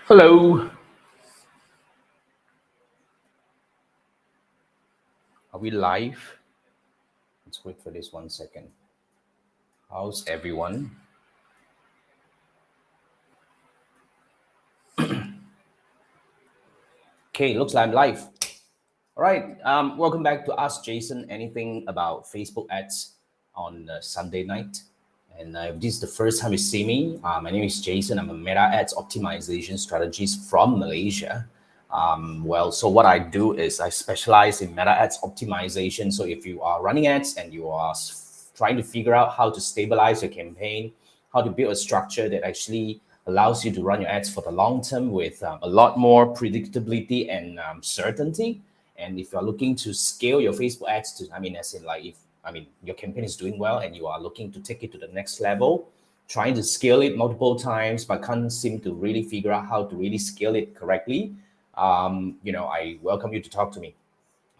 Hello. Are we live? Let's wait for this 1 second. How's everyone? Okay, looks like I'm live. All right. Welcome back to Ask Jason Anything About Facebook Ads on Sunday night. And if this is the first time you see me, my name is Jason. I'm a Meta Ads optimization strategist from Malaysia. So what I do is I specialize in Meta Ads optimization. So if you are running ads and you are trying to figure out how to stabilize your campaign, how to build a structure that actually allows you to run your ads for the long term with a lot more predictability and certainty. And if you're looking to scale your Facebook ads to, as in like if your campaign is doing well and you are looking to take it to the next level, trying to scale it multiple times but can't seem to really figure out how to really scale it correctly, I welcome you to talk to me.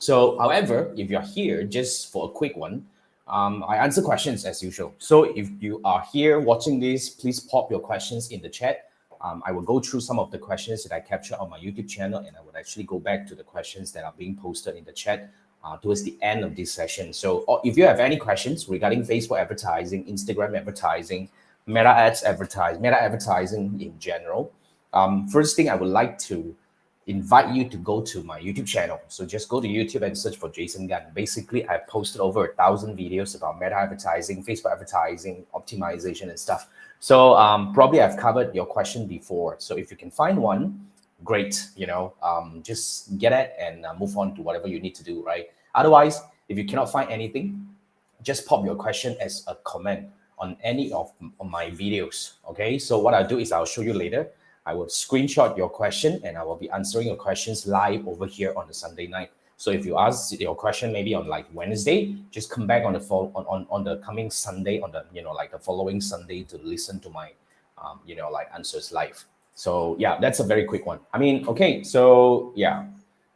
So, however, if you're here just for a quick one, I answer questions as usual. So, if you are here watching this, please pop your questions in the chat. I will go through some of the questions that I capture on my YouTube channel, and I would actually go back to the questions that are being posted in the chat towards the end of this session. So, if you have any questions regarding Facebook advertising, Instagram advertising, Meta advertising in general, first thing I would like to invite you to go to my YouTube channel. So just go to YouTube and search for Jason Gan. Basically, I posted over 1,000 videos about meta advertising, Facebook advertising, optimization, and stuff. So probably I've covered your question before. So if you can find one, great. Just get it and move on to whatever you need to do, right? Otherwise, if you cannot find anything, just pop your question as a comment on any of my videos. Okay, so what I'll do is I'll show you later. I will screenshot your question and I will be answering your questions live over here on the Sunday night. So if you ask your question maybe on like Wednesday, just come back on the on the coming Sunday on the the following Sunday to listen to my answers live. So yeah, that's a very quick one. Okay, so yeah.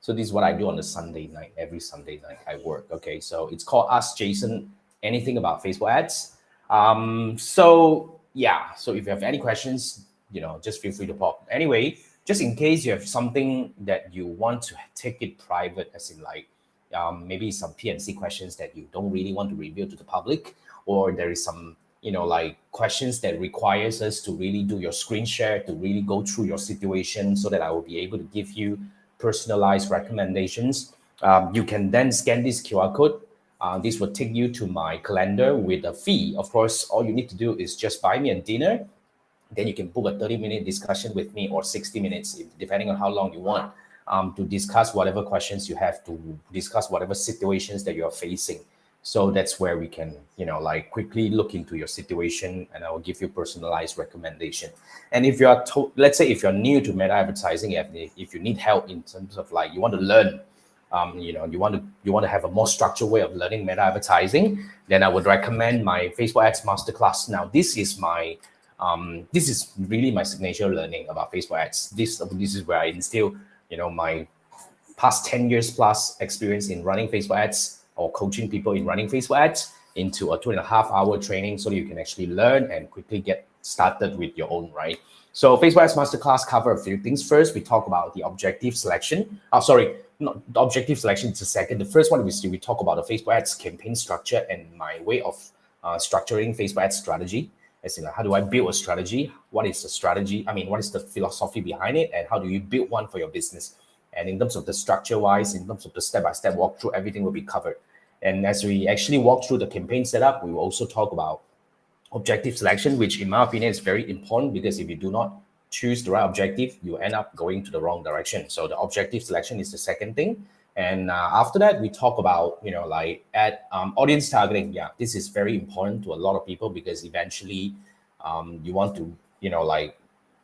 So this is what I do on the Sunday night. Every Sunday night I work. Okay, so it's called Ask Jason Anything About Facebook Ads. So yeah, so if you have any questions, just feel free to pop. Anyway, just in case you have something that you want to take it private, as in like maybe some PNC questions that you don't really want to reveal to the public, or there is some like questions that requires us to really do your screen share to really go through your situation so that I will be able to give you personalized recommendations. You can then scan this QR code. This will take you to my calendar with a fee. Of course, all you need to do is just buy me a dinner. Then you can book a 30-minute discussion with me or 60 minutes, depending on how long you want, to discuss whatever questions you have, to discuss whatever situations that you're facing. So that's where we can, quickly look into your situation and I will give you personalized recommendation. And if you're, let's say if you're new to meta advertising, if you need help in terms of like, you want to learn, you want to have a more structured way of learning meta advertising, then I would recommend my Facebook Ads Masterclass. Now, this is really my signature learning about Facebook ads. This is where I instill, my past 10 years plus experience in running Facebook ads or coaching people in running Facebook ads into a 2.5-hour training so that you can actually learn and quickly get started with your own, right? So Facebook Ads Masterclass cover a few things. First, we talk about the objective selection. The objective selection is the second. The first one is we talk about the Facebook ads campaign structure and my way of structuring Facebook ads strategy. As in, like, how do I build a strategy? What is the strategy? What is the philosophy behind it? And how do you build one for your business? And in terms of the structure-wise, in terms of the step-by-step walkthrough, everything will be covered. And as we actually walk through the campaign setup, we will also talk about objective selection, which in my opinion is very important because if you do not choose the right objective, you end up going to the wrong direction. So the objective selection is the second thing. And after that, we talk about, audience targeting. Yeah, this is very important to a lot of people because eventually you want to,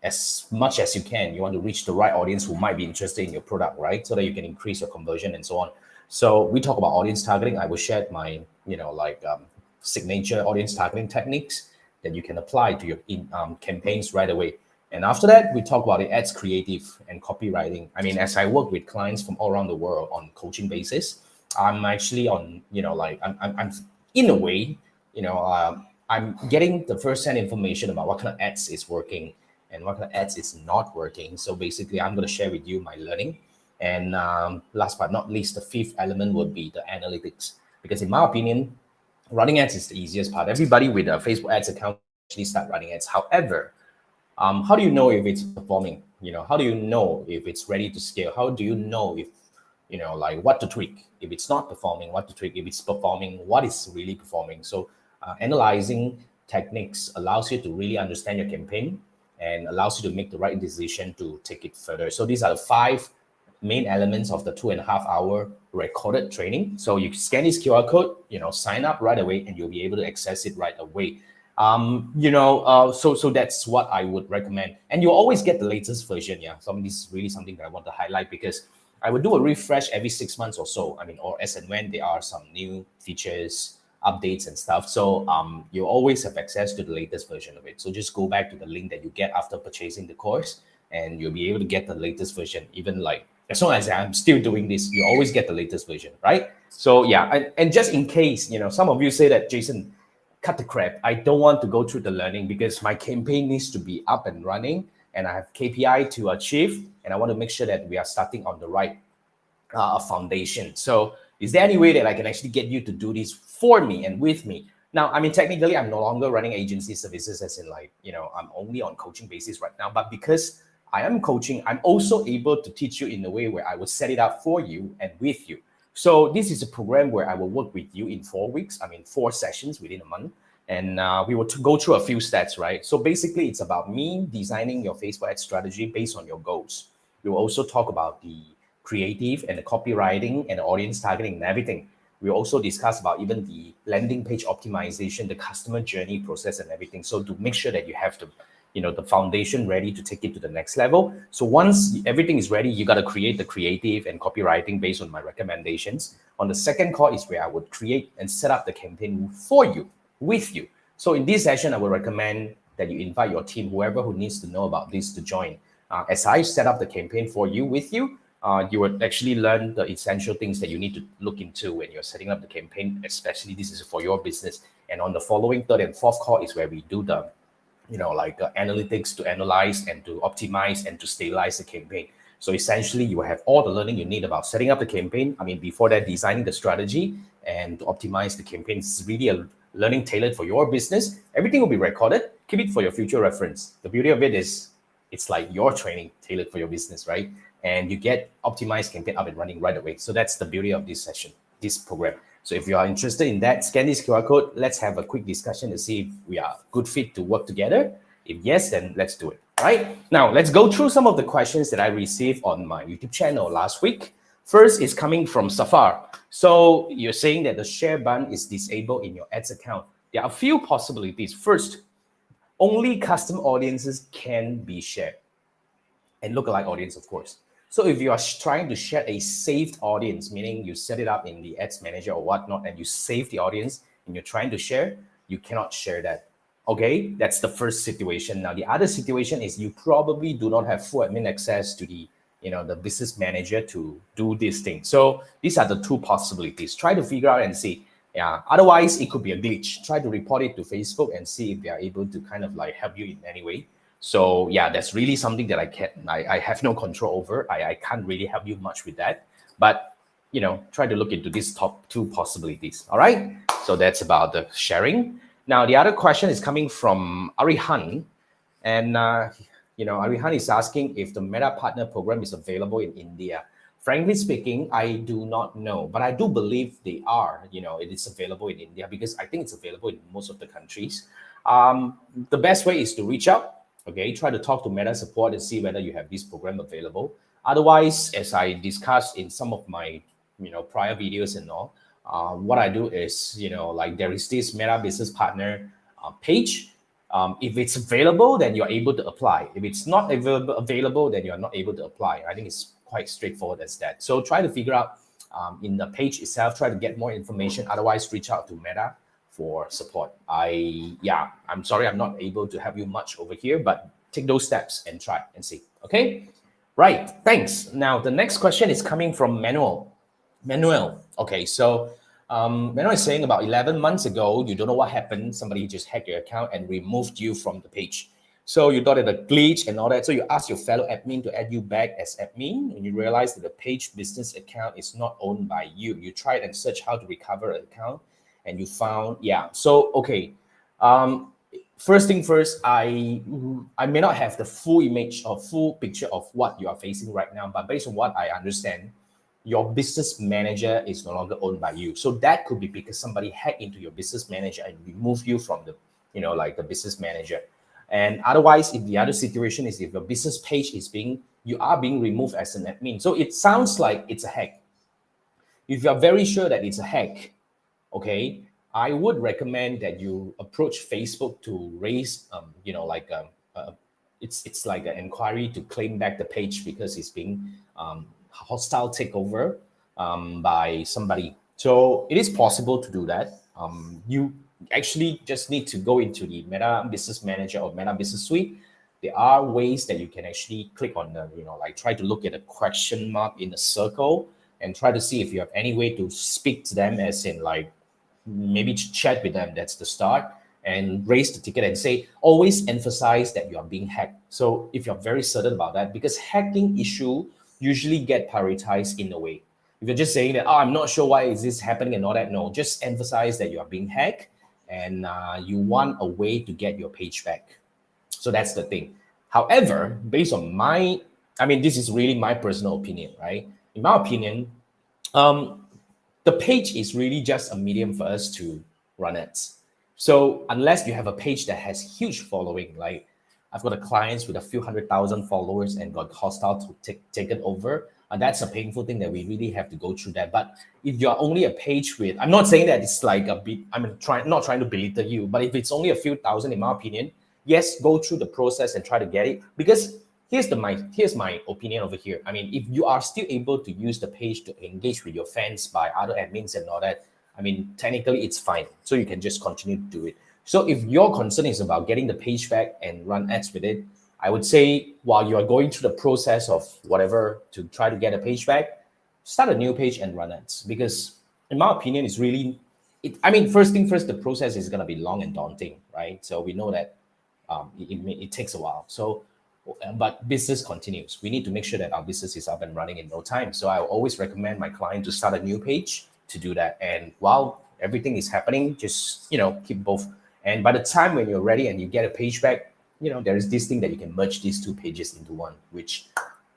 as much as you can, you want to reach the right audience who might be interested in your product, right? So that you can increase your conversion and so on. So we talk about audience targeting. I will share my, signature audience targeting techniques that you can apply to your campaigns right away. And after that, we talk about the ads creative and copywriting. As I work with clients from all around the world on coaching basis, I'm actually on, I'm in a way, I'm getting the first-hand information about what kind of ads is working and what kind of ads is not working. So basically, I'm going to share with you my learning. And last but not least, the fifth element would be the analytics. Because in my opinion, running ads is the easiest part. Everybody with a Facebook ads account actually start running ads. However, how do you know if it's performing? How do you know if it's ready to scale? How do you know if, like what to tweak? If it's not performing, what to tweak? If it's performing, what is really performing? So analyzing techniques allows you to really understand your campaign and allows you to make the right decision to take it further. So these are the 5 main elements of the 2.5-hour recorded training. So you scan this QR code, sign up right away, and you'll be able to access it right away. So that's what I would recommend, and you'll always get the latest version. Yeah, so this is really something that I want to highlight, because I would do a refresh every 6 months or so. Or as and when there are some new features, updates, and stuff. So you always have access to the latest version of it. So just go back to the link that you get after purchasing the course, and you'll be able to get the latest version. Even like as long as I'm still doing this, you always get the latest version, right? So yeah, and just in case, some of you say that, Jason, cut the crap. I don't want to go through the learning because my campaign needs to be up and running, and I have KPI to achieve, and I want to make sure that we are starting on the right foundation. So is there any way that I can actually get you to do this for me and with me? Now, technically, I'm no longer running agency services, as in I'm only on coaching basis right now. But because I am coaching, I'm also able to teach you in a way where I will set it up for you and with you. So this is a program where I will work with you in 4 weeks. 4 sessions within a month. And we will go through a few stats, right? So basically, it's about me designing your Facebook ad strategy based on your goals. We will also talk about the creative and the copywriting and the audience targeting and everything. We'll also discuss about even the landing page optimization, the customer journey process and everything. So to make sure that you have the foundation ready to take it to the next level. So once everything is ready, you got to create the creative and copywriting based on my recommendations. On the second call is where I would create and set up the campaign for you, with you. So in this session, I would recommend that you invite your team, whoever who needs to know about this, to join. As I set up the campaign for you, with you, you would actually learn the essential things that you need to look into when you're setting up the campaign, especially this is for your business. And on the following third and fourth call is where we do the analytics to analyze and to optimize and to stabilize the campaign. So essentially, you will have all the learning you need about setting up the campaign. Before that, designing the strategy and to optimize the campaign. It's really a learning tailored for your business. Everything will be recorded. Keep it for your future reference. The beauty of it is it's like your training tailored for your business, right? And you get optimized campaign up and running right away. So that's the beauty of this session, this program. So if you are interested in that, scan this QR code. Let's have a quick discussion to see if we are a good fit to work together. If yes, then let's do it. Right? Now, let's go through some of the questions that I received on my YouTube channel last week. First is coming from Safar. So you're saying that the share button is disabled in your ads account. There are a few possibilities. First, only custom audiences can be shared, and lookalike audience, of course. So if you are trying to share a saved audience, meaning you set it up in the ads manager or whatnot, and you save the audience and you're trying to share, you cannot share that. Okay, that's the first situation. Now, the other situation is you probably do not have full admin access to the business manager to do this thing. So these are the two possibilities. Try to figure out and see. Yeah. Otherwise, it could be a glitch. Try to report it to Facebook and see if they are able to kind of like help you in any way. So yeah, that's really something that I have no control over. I can't really help you much with that. But try to look into these top 2 possibilities. All right. So that's about the sharing. Now the other question is coming from Arihan, and Arihan is asking if the Meta Partner Program is available in India. Frankly speaking, I do not know, but I do believe they are. It is available in India because I think it's available in most of the countries. The best way is to reach out. Okay, try to talk to Meta support and see whether you have this program available. Otherwise, as I discussed in some of my prior videos and all, what I do is there is this Meta Business Partner page. If it's available, then you're able to apply. If it's not available, then you're not able to apply. I think it's quite straightforward as that. So try to figure out in the page itself, try to get more information. Otherwise, reach out to Meta for support. I'm sorry, I'm not able to help you much over here, but take those steps and try and see. Okay, right, thanks. Now the next question is coming from Manuel. Okay, so Manuel is saying about 11 months ago, you don't know what happened. Somebody just hacked your account and removed you from the page. So you thought it a glitch and all that. So you ask your fellow admin to add you back as admin, and you realize that the page business account is not owned by you. You tried and searched how to recover an account, and you found, yeah. So okay, first thing first, I may not have the full image or full picture of what you are facing right now, but based on what I understand, your business manager is no longer owned by you. So that could be because somebody hacked into your business manager and removed you from the, like the business manager. And otherwise, if the other situation is if your business page is you are being removed as an admin. So it sounds like it's a hack. If you're very sure that it's a hack, okay, I would recommend that you approach Facebook to raise, it's like an inquiry to claim back the page because it's being hostile takeover by somebody. So it is possible to do that. You actually just need to go into the Meta Business Manager or Meta Business Suite. There are ways that you can actually click on the, like try to look at a question mark in a circle and try to see if you have any way to speak to them, as in like maybe chat with them. That's the start, and raise the ticket and say, always emphasize that you are being hacked. So if you're very certain about that, because hacking issue usually get prioritized in a way. If you're just saying that, oh, I'm not sure why is this happening and all that, no, just emphasize that you are being hacked and you want a way to get your page back. So that's the thing. However, based on this is really my personal opinion, right? In my opinion, the page is really just a medium for us to run ads. So unless you have a page that has huge following, like I've got a clients with a few 100,000 followers and got hostile to take it over, and that's a painful thing that we really have to go through that. But if you're only a page with, I'm not saying that it's like a bit, not trying to belittle you, but if it's only a few thousand, in my opinion, yes, go through the process and try to get it. Because here's my opinion over here. I mean, if you are still able to use the page to engage with your fans by other admins and all that, I mean, technically it's fine. So you can just continue to do it. So if your concern is about getting the page back and run ads with it, I would say while you are going through the process of whatever to try to get a page back, start a new page and run ads. Because in my opinion, it's really, first thing first, the process is going to be long and daunting, right? So we know that it takes a while. So, but business continues. We need to make sure that our business is up and running in no time. So I always recommend my client to start a new page to do that. And while everything is happening, just, keep both. And by the time when you're ready and you get a page back, there is this thing that you can merge these two pages into one, which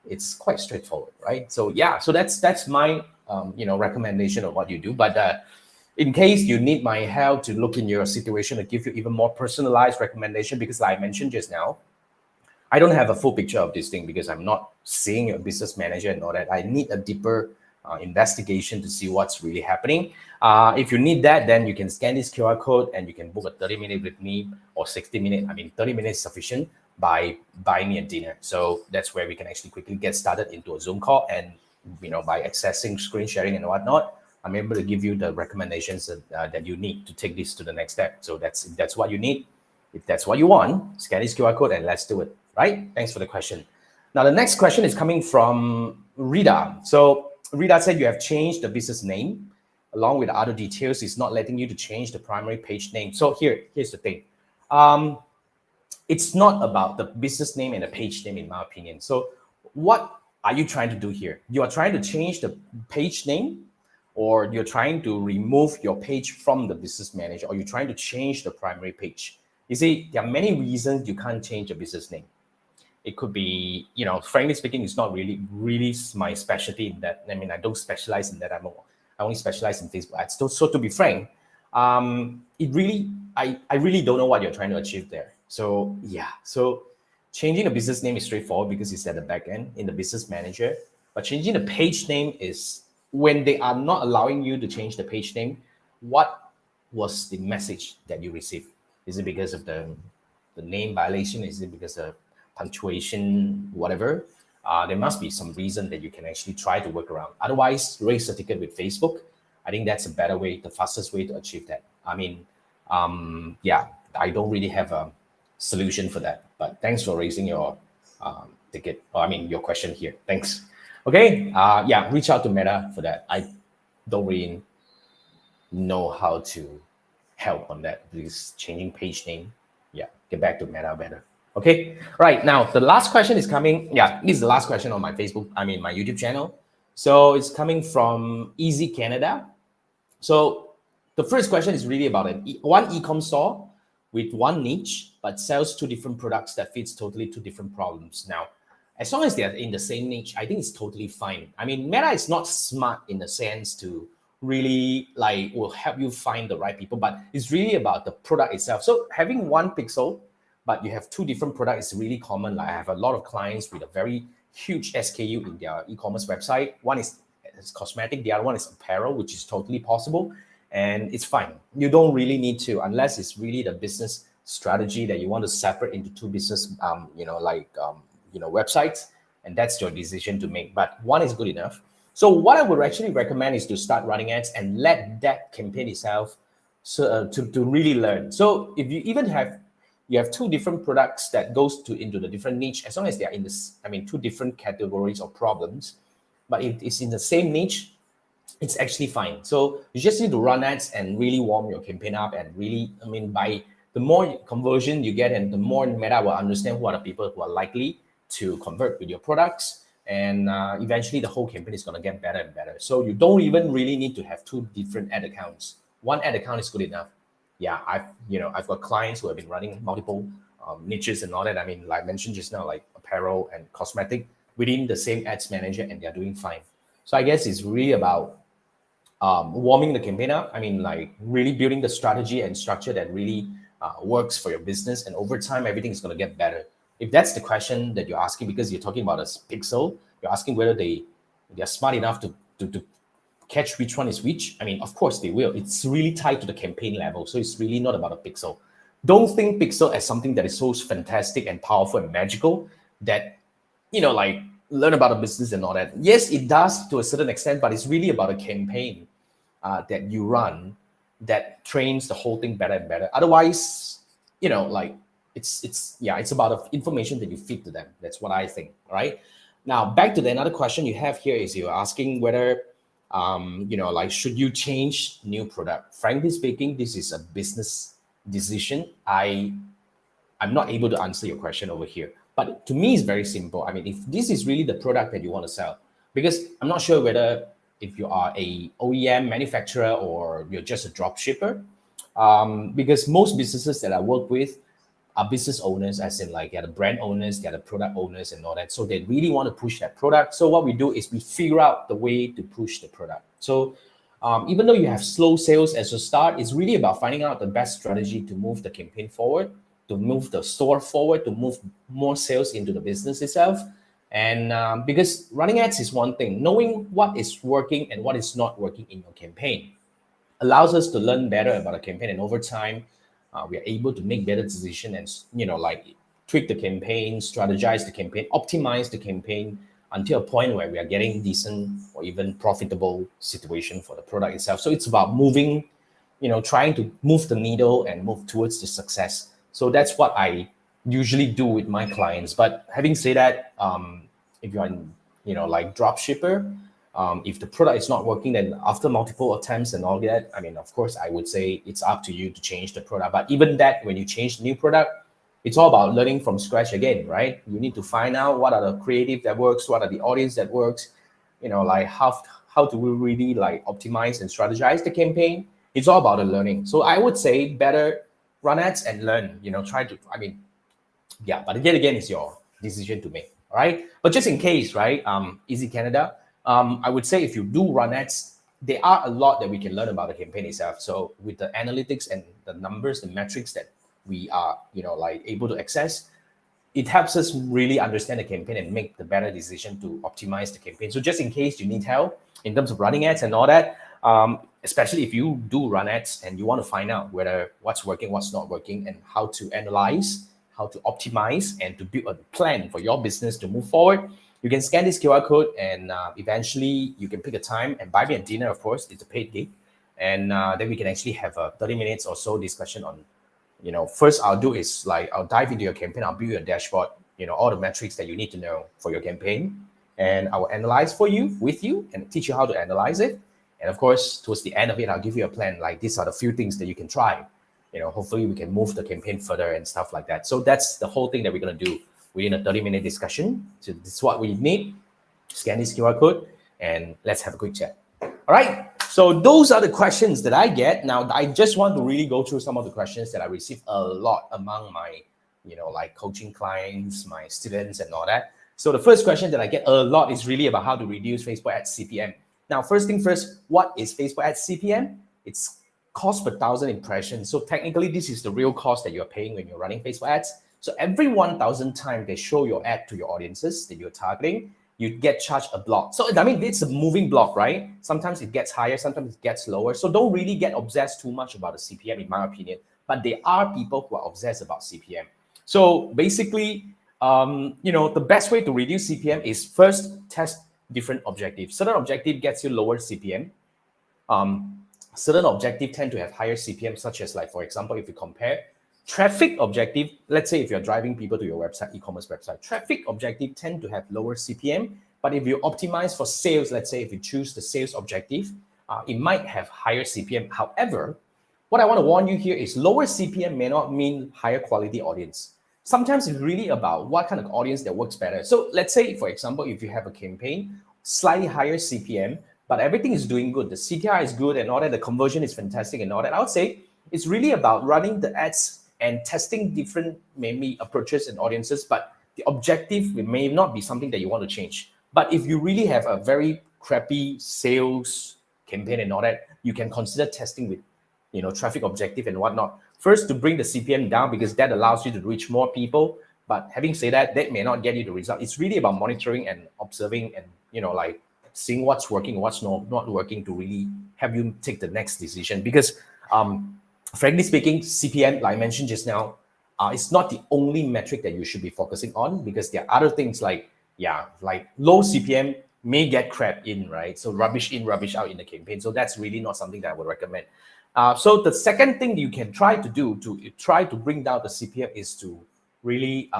it's quite straightforward, right? So yeah, so that's my recommendation of what you do. But in case you need my help to look in your situation to give you even more personalized recommendation, because like I mentioned just now, I don't have a full picture of this thing because I'm not seeing your business manager and all that. I need a deeper investigation to see what's really happening. If you need that, then you can scan this QR code and you can book a 30-minute with me, or 60-minute. 30 minutes sufficient by buying me a dinner. So that's where we can actually quickly get started into a Zoom call. And, by accessing screen sharing and whatnot, I'm able to give you the recommendations that you need to take this to the next step. So if that's what you need, if that's what you want, scan this QR code and let's do it, right? Thanks for the question. Now, the next question is coming from Rita. So Rita said you have changed the business name along with other details. It's not letting you to change the primary page name. So here's the thing. It's not about the business name and the page name, in my opinion. So what are you trying to do here? You are trying to change the page name, or you're trying to remove your page from the business manager, or you're trying to change the primary page. You see, there are many reasons you can't change a business name. It could be, frankly speaking, it's not really my specialty in that. I don't specialize in that. I only specialize in Facebook ads. So to be frank, I really don't know what you're trying to achieve there. So yeah, so changing the business name is straightforward because it's at the back end in the business manager. But changing the page name is when they are not allowing you to change the page name. What was the message that you received? Is it because of the name violation? Is it because of punctuation, whatever? There must be some reason that you can actually try to work around. Otherwise, raise a ticket with Facebook. I think that's a better way, the fastest way to achieve that. I don't really have a solution for that. But thanks for raising your ticket, your question here. Thanks. Okay, reach out to Meta for that. I don't really know how to help on that because changing page name, get back to Meta better. Okay, right now the last question is coming. Yeah, this is the last question on my Facebook, my YouTube channel. So it's coming from Easy Canada. So the first question is really about one e-com store with one niche, but sells two different products that fits totally two different problems. Now, as long as they're in the same niche, I think it's totally fine. I mean, Meta is not smart in the sense to really like will help you find the right people, but it's really about the product itself. So having one pixel, but you have two different products is really common. Like I have a lot of clients with a very huge SKU in their e-commerce website. One is cosmetic, the other one is apparel, which is totally possible, and it's fine. You don't really need to, unless it's really the business strategy that you want to separate into two business, websites, and that's your decision to make. But one is good enough. So what I would actually recommend is to start running ads and let that campaign itself to really learn. So if you even have two different products that goes to into the different niche, as long as they are in this, two different categories or problems, but if it's in the same niche, it's actually fine. So you just need to run ads and really warm your campaign up, and really, by the more conversion you get and the more Meta will understand who are the people who are likely to convert with your products, and eventually the whole campaign is going to get better and better. So you don't even really need to have two different ad accounts. One ad account is good enough. Yeah, I've got clients who have been running multiple niches and all that. Like I mentioned just now, like apparel and cosmetic within the same ads manager, and they're doing fine. So I guess it's really about warming the campaign up. Like really building the strategy and structure that really works for your business. And over time, everything is going to get better. If that's the question that you're asking, because you're talking about a pixel, you're asking whether they're smart enough to catch which one is which. Of course they will. It's really tied to the campaign level. So it's really not about a pixel. Don't think pixel as something that is so fantastic and powerful and magical that, like learn about a business and all that. Yes, it does to a certain extent, but it's really about a campaign that you run that trains the whole thing better and better. Otherwise, like it's about the information that you feed to them. That's what I think. Right now, back to the another question you have here is you're asking whether like should you change new product. Frankly speaking, this is a business decision. I'm not able to answer your question over here. But to me, it's very simple. If this is really the product that you want to sell, because I'm not sure whether if you are a OEM manufacturer or you're just a drop shipper, because most businesses that I work with are business owners, as in like they're the brand owners, they're the product owners and all that. So they really want to push that product. So what we do is we figure out the way to push the product. So even though you have slow sales as a start, it's really about finding out the best strategy to move the campaign forward, to move the store forward, to move more sales into the business itself. And because running ads is one thing, knowing what is working and what is not working in your campaign allows us to learn better about a campaign. And over time, we are able to make better decisions and, like tweak the campaign, strategize the campaign, optimize the campaign until a point where we are getting decent or even profitable situation for the product itself. So it's about moving, trying to move the needle and move towards the success. So that's what I usually do with my clients. But having said that, if you're in, like drop shipper, if the product is not working, then after multiple attempts and all that, of course, I would say it's up to you to change the product. But even that, when you change the new product, it's all about learning from scratch again, right? You need to find out what are the creative that works, what are the audience that works, like how do we really like optimize and strategize the campaign. It's all about the learning. So I would say better run ads and learn, try to, yeah, but yet again, it's your decision to make. All right. But just in case, right? Easy Canada. I would say if you do run ads, there are a lot that we can learn about the campaign itself. So with the analytics and the numbers, the metrics that we are, like able to access, it helps us really understand the campaign and make the better decision to optimize the campaign. So just in case you need help in terms of running ads and all that, especially if you do run ads and you want to find out whether what's working, what's not working, and how to analyze, how to optimize, and to build a plan for your business to move forward, you can scan this QR code and eventually you can pick a time and buy me a dinner, of course, it's a paid gig. And then we can actually have a 30 minutes or so discussion on, first I'll do is like, I'll dive into your campaign, I'll build your dashboard, all the metrics that you need to know for your campaign. And I will analyze for you, with you, and teach you how to analyze it. And of course, towards the end of it, I'll give you a plan. Like these are the few things that you can try. hopefully we can move the campaign further and stuff like that. So that's the whole thing that we're going to do within a 30-minute discussion. So this is what we need. Scan this QR code and let's have a quick chat. All right. So those are the questions that I get. Now, I just want to really go through some of the questions that I receive a lot among my, like coaching clients, my students and all that. So the first question that I get a lot is really about how to reduce Facebook ads CPM. Now, first thing first, what is Facebook ads CPM? It's cost per 1,000 impressions. So technically, this is the real cost that you're paying when you're running Facebook ads. So every 1,000 times they show your ad to your audiences that you're targeting, you get charged a block. So I mean, it's a moving block, right? Sometimes it gets higher, sometimes it gets lower. So don't really get obsessed too much about the CPM, in my opinion. But there are people who are obsessed about CPM. So basically, the best way to reduce CPM is first test different objectives. Certain objective gets you lower CPM. Certain objective tend to have higher CPM, such as, like, for example, if you compare traffic objective, let's say if you're driving people to your website, e-commerce website, traffic objective tend to have lower CPM. But if you optimize for sales, let's say if you choose the sales objective, it might have higher CPM. However, what I want to warn you here is lower CPM may not mean higher quality audience. Sometimes it's really about what kind of audience that works better. So let's say, for example, if you have a campaign, slightly higher CPM, but everything is doing good, the CTR is good and all that, the conversion is fantastic and all that, I would say it's really about running the ads and testing different maybe approaches and audiences, but the objective may not be something that you want to change. But if you really have a very crappy sales campaign and all that, you can consider testing with, traffic objective and whatnot. First, to bring the CPM down, because that allows you to reach more people. But having said that, that may not get you the result. It's really about monitoring and observing and, like seeing what's working, what's not working to really have you take the next decision. Because frankly speaking, CPM, like I mentioned just now, it's not the only metric that you should be focusing on, because there are other things like low CPM may get crap in, right? So rubbish in, rubbish out in the campaign. So that's really not something that I would recommend. So the second thing you can try to do to try to bring down the CPM is to really,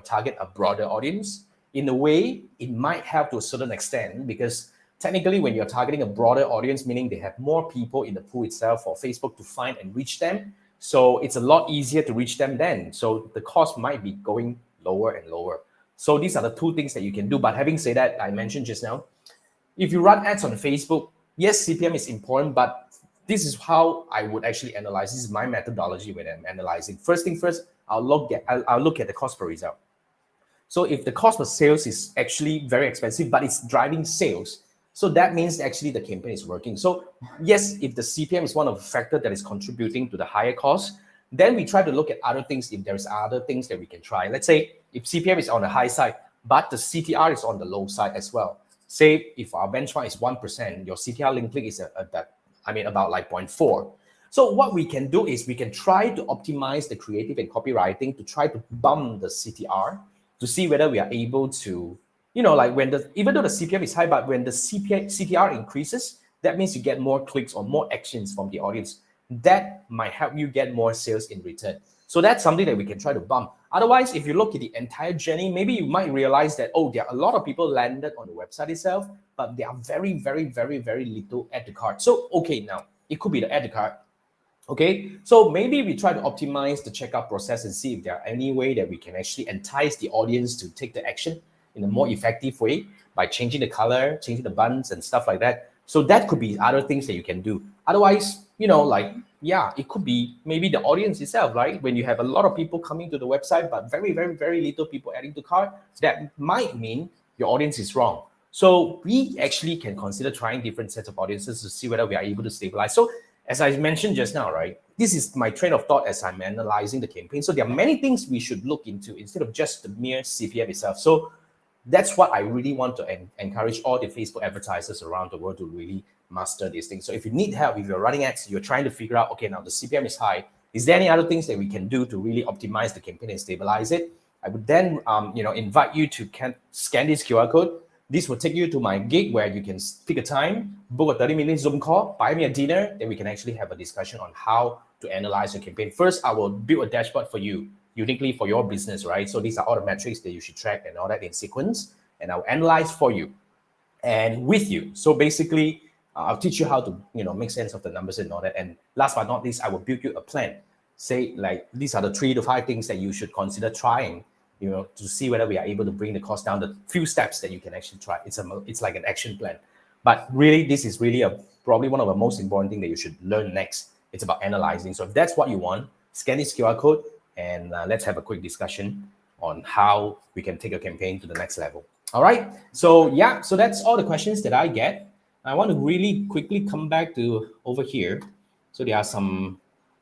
target a broader audience. In a way, it might help to a certain extent, because technically, when you're targeting a broader audience, meaning they have more people in the pool itself for Facebook to find and reach them, so it's a lot easier to reach them then. So the cost might be going lower and lower. So these are the two things that you can do. But having said that, I mentioned just now, if you run ads on Facebook, yes, CPM is important, but this is how I would actually analyze. This is my methodology when I'm analyzing. First thing first, I'll look at the cost per result. So if the cost per sales is actually very expensive, but it's driving sales, so that means actually the campaign is working. So yes, if the CPM is one of the factors that is contributing to the higher cost, then we try to look at other things if there's other things that we can try. Let's say if CPM is on the high side, but the CTR is on the low side as well. Say if our benchmark is 1%, your CTR link click is about like 0.4. So what we can do is we can try to optimize the creative and copywriting to try to bump the CTR to see whether we are able to, like even though the CPM is high, but when the CTR increases, that means you get more clicks or more actions from the audience. That might help you get more sales in return. So that's something that we can try to bump. Otherwise, if you look at the entire journey, maybe you might realize that, there are a lot of people landed on the website itself, but there are very, very, very, very little add to cart. So, okay, now it could be the add to cart. Okay, so maybe we try to optimize the checkout process and see if there are any way that we can actually entice the audience to take the action in a more effective way by changing the color, changing the buttons and stuff like that. So that could be other things that you can do. Otherwise, it could be maybe the audience itself, right? When you have a lot of people coming to the website, but very, very, very little people adding to cart, that might mean your audience is wrong. So we actually can consider trying different sets of audiences to see whether we are able to stabilize. So as I mentioned just now, right, this is my train of thought as I'm analyzing the campaign. So there are many things we should look into instead of just the mere CPM itself. So that's what I really want to encourage all the Facebook advertisers around the world to really master these things. So if you need help, if you're running ads, you're trying to figure out, okay, now the CPM is high. Is there any other things that we can do to really optimize the campaign and stabilize it? I would then, invite you to scan this QR code. This will take you to my gig where you can pick a time, book a 30-minute Zoom call, buy me a dinner, then we can actually have a discussion on how to analyze your campaign. First, I will build a dashboard for you, uniquely for your business, right? So these are all the metrics that you should track and all that in sequence, and I'll analyze for you and with you. So basically, I'll teach you how to, make sense of the numbers and all that. And last but not least, I will build you a plan say like these are the 3 to 5 things that you should consider trying, to see whether we are able to bring the cost down. The few steps that you can actually try. It's like an action plan. But really, this is really probably one of the most important things that you should learn next. It's about analyzing. So if that's what you want, scan this QR code and let's have a quick discussion on how we can take a campaign to the next level. All right. So yeah, so that's all the questions that I get. I want to really quickly come back to over here. So there are some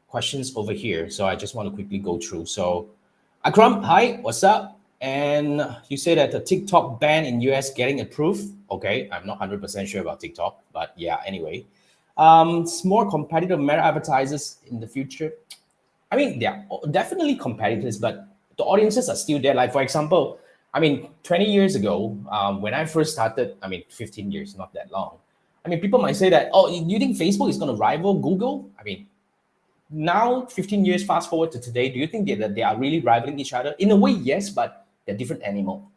questions over here. So I just want to quickly go through. So Akram, hi, what's up? And you say that the TikTok ban in US getting approved. Okay, I'm not 100% sure about TikTok, but yeah, anyway. It's more competitive Meta advertisers in the future. I mean, they're definitely competitors, but the audiences are still there. Like, for example, I mean, 20 years ago, when I first started, 15 years, not that long. I mean, people might say that, oh, you think Facebook is going to rival Google? I mean, now 15 years fast forward to today, do you think that they are really rivaling each other? In a way, yes, but they're different animal.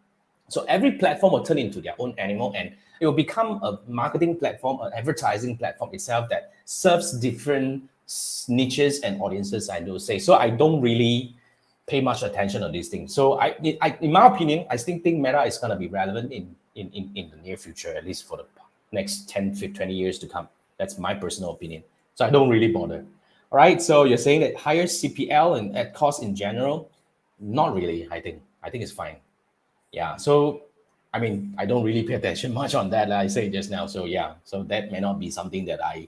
So every platform will turn into their own animal, and it will become a marketing platform, an advertising platform itself that serves different niches and audiences, I do say. So I don't really pay much attention on these things. So I in my opinion, I still think Meta is going to be relevant in the near future, at least for the next 10, 15, 20 years to come. That's my personal opinion. So I don't really bother. All right. So you're saying that higher CPL and ad cost in general? Not really, I think. I think it's fine. Yeah. So, I mean, I don't really pay attention much on that, like I said just now. So yeah. So that may not be something that I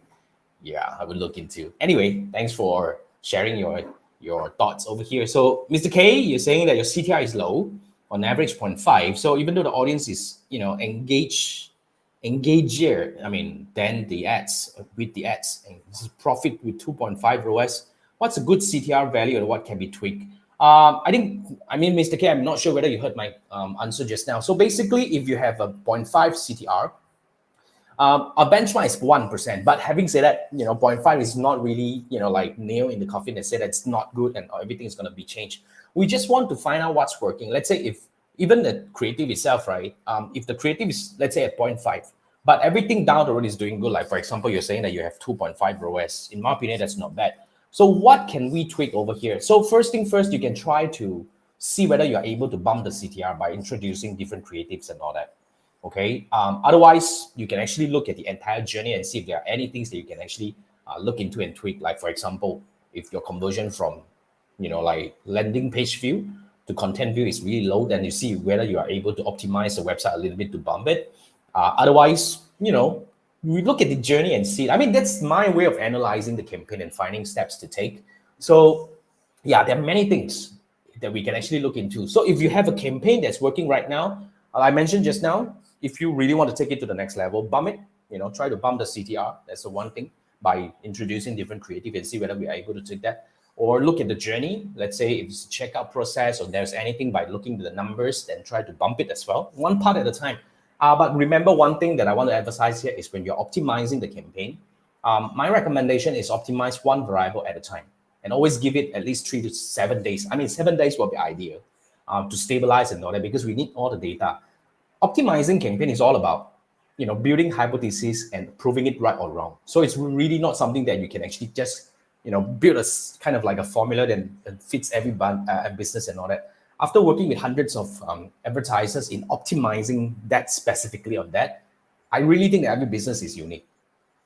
would look into. Anyway, thanks for sharing your thoughts over here. So Mr. K, you're saying that your CTR is low, on average 0.5. So even though the audience is, engagier, then the ads, with the ads, and this is profit with 2.5 ROAS, what's a good CTR value and what can be tweaked? Mr. K, I'm not sure whether you heard my answer just now. So basically, if you have a 0.5 CTR, our benchmark is 1%. But having said that, 0.5 is not really, like nail in the coffin that said that it's not good and everything is going to be changed. We just want to find out what's working. Let's say if even the creative itself, right? If the creative is, let's say, at 0.5, but everything down the road is doing good. Like, for example, you're saying that you have 2.5 ROAS. In my opinion, that's not bad. So what can we tweak over here? So first thing first, you can try to see whether you're able to bump the CTR by introducing different creatives and all that. Okay. Otherwise, you can actually look at the entire journey and see if there are any things that you can actually look into and tweak. Like, for example, if your conversion from, like landing page view to content view is really low, then you see whether you are able to optimize the website a little bit to bump it. Otherwise, we look at the journey and see. That's my way of analyzing the campaign and finding steps to take. So yeah, there are many things that we can actually look into. So if you have a campaign that's working right now, I mentioned just now, if you really want to take it to the next level, bump it, try to bump the CTR. That's the one thing, by introducing different creative and see whether we are able to take that. Or look at the journey. Let's say if it's a checkout process or there's anything, by looking at the numbers, then try to bump it as well, one part at a time. But remember, one thing that I want to emphasize here is when you're optimizing the campaign, my recommendation is optimize one variable at a time and always give it at least 3 to 7 days. 7 days will be ideal to stabilize and all that, because we need all the data. Optimizing campaign is all about, building hypotheses and proving it right or wrong. So it's really not something that you can actually just, build a kind of like a formula that fits every business and all that. After working with hundreds of advertisers in optimizing that specifically on that, I really think that every business is unique.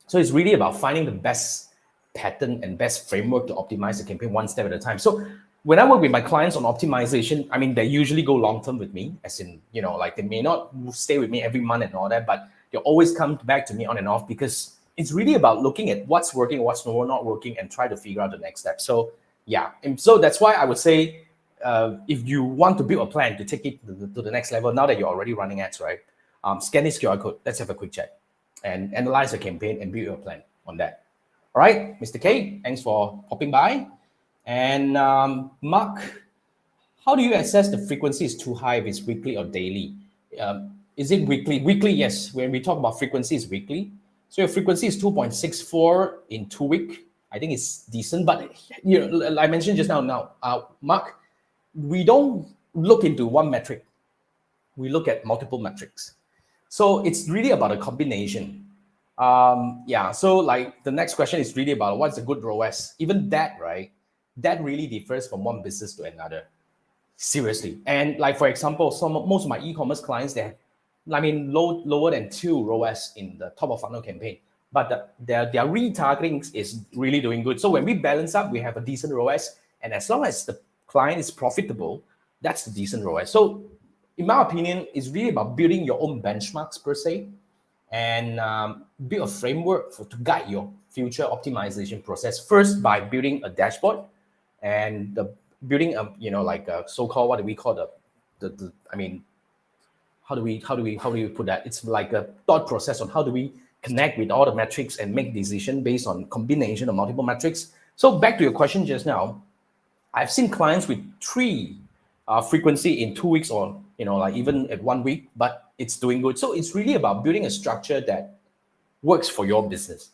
So it's really about finding the best pattern and best framework to optimize the campaign one step at a time. So when I work with my clients on optimization, they usually go long-term with me, as in, like they may not stay with me every month and all that, but they always come back to me on and off, because it's really about looking at what's working, what's not working, and try to figure out the next step. So yeah, and so that's why I would say, if you want to build a plan to take it to the next level, now that you're already running ads, right? Scan this QR code. Let's have a quick chat and analyze the campaign and build your plan on that. All right, Mr. K, thanks for popping by. And Mark, how do you assess the frequency is too high, if it's weekly or daily? Is it weekly? Weekly, yes. When we talk about frequency, it's weekly. So your frequency is 2.64 in 2 weeks. I think it's decent. But like I mentioned just now, Mark, we don't look into one metric. We look at multiple metrics. So it's really about a combination. So like the next question is really about what's a good ROAS. Even that, right? that really differs from one business to another. Seriously. And like, for example, most of my e-commerce clients, they have, lower than 2 ROAS in the top of funnel campaign, but their retargeting is really doing good. So when we balance up, we have a decent ROAS, and as long as the client is profitable, that's the decent ROAS. So in my opinion, it's really about building your own benchmarks per se, and build a framework to guide your future optimization process. First, by building a dashboard, and building a like a so-called, what do we call the how do we put that? It's like a thought process on how do we connect with all the metrics and make decision based on combination of multiple metrics. So back to your question just now, I've seen clients with 3 frequency in 2 weeks, or like even at 1 week, but it's doing good. So it's really about building a structure that works for your business.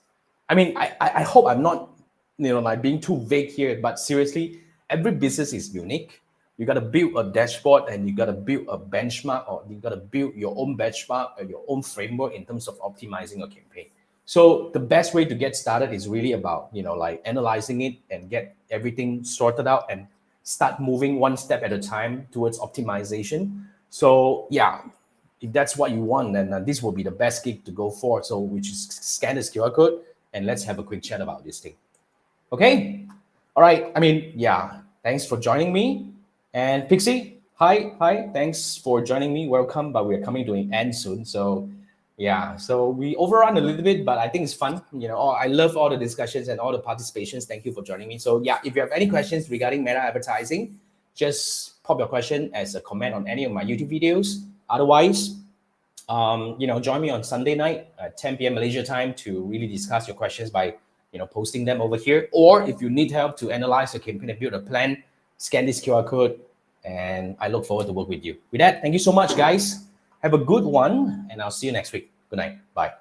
I hope I'm not like being too vague here, but seriously, every business is unique. You got to build a dashboard, and you got to build a benchmark, or you got to build your own benchmark or your own framework in terms of optimizing your campaign. So the best way to get started is really about like analyzing it and get everything sorted out and start moving one step at a time towards optimization. So yeah, if that's what you want, then this will be the best gig to go for. So which is scan this QR code and let's have a quick chat about this thing. Okay. All right. Yeah. Thanks for joining me. And Pixie, hi. Thanks for joining me. Welcome. But we're coming to an end soon. So yeah. So we overrun a little bit, but I think it's fun. I love all the discussions and all the participations. Thank you for joining me. So yeah, if you have any questions regarding meta advertising, just pop your question as a comment on any of my YouTube videos. Otherwise, join me on Sunday night at 10 p.m. Malaysia time to really discuss your questions by posting them over here. Or if you need help to analyze your campaign and build a plan, scan this QR code, and I look forward to work with you. With that, thank you so much, guys. Have a good one, and I'll see you next week. Good night. Bye.